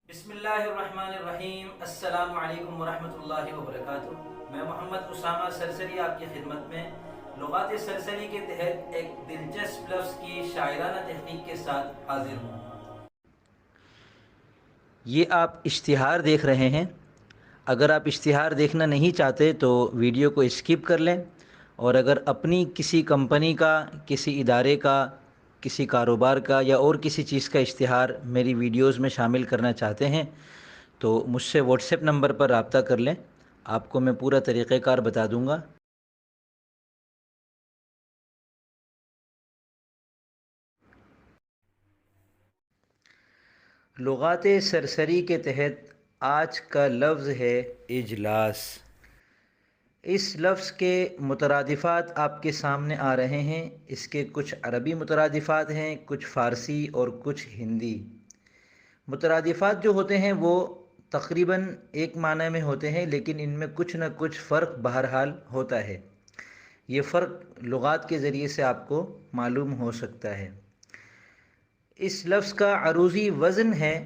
بسم اللہ الرحمن الرحیم۔ السلام علیکم ورحمۃ اللہ وبرکاتہ۔ میں محمد اسامہ سرسری آپ کی خدمت میں لغات سرسری کے تحت ایک دلچسپ لفظ کی شاعرانہ تحقیق کے ساتھ حاضر ہوں۔ یہ آپ اشتہار دیکھ رہے ہیں۔ اگر آپ اشتہار دیکھنا نہیں چاہتے تو ویڈیو کو اسکپ کر لیں، اور اگر اپنی کسی کمپنی کا، کسی ادارے کا، کسی کاروبار کا یا اور کسی چیز کا اشتہار میری ویڈیوز میں شامل کرنا چاہتے ہیں تو مجھ سے واٹس ایپ نمبر پر رابطہ کر لیں، آپ کو میں پورا طریقہ کار بتا دوں گا۔ لغات سرسری کے تحت آج کا لفظ ہے اجلاس۔ اس لفظ کے مترادفات آپ کے سامنے آ رہے ہیں۔ اس کے کچھ عربی مترادفات ہیں، کچھ فارسی اور کچھ ہندی۔ مترادفات جو ہوتے ہیں وہ تقریباً ایک معنی میں ہوتے ہیں، لیکن ان میں کچھ نہ کچھ فرق بہرحال ہوتا ہے۔ یہ فرق لغات کے ذریعے سے آپ کو معلوم ہو سکتا ہے۔ اس لفظ کا عروضی وزن ہے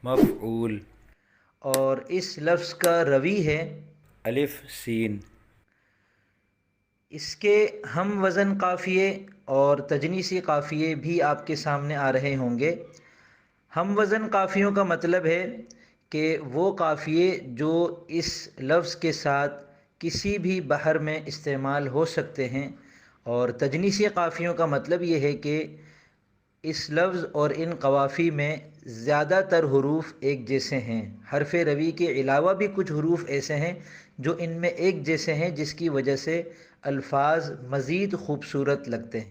مفعول، اور اس لفظ کا روی ہے الف سین۔ اس کے ہم وزن قافیے اور تجنیسی قافیے بھی آپ کے سامنے آ رہے ہوں گے۔ ہم وزن قافیوں کا مطلب ہے کہ وہ قافیے جو اس لفظ کے ساتھ کسی بھی بحر میں استعمال ہو سکتے ہیں، اور تجنیسی قافیوں کا مطلب یہ ہے کہ اس لفظ اور ان قوافی میں زیادہ تر حروف ایک جیسے ہیں۔ حرف روی کے علاوہ بھی کچھ حروف ایسے ہیں جو ان میں ایک جیسے ہیں، جس کی وجہ سے الفاظ مزید خوبصورت لگتے ہیں۔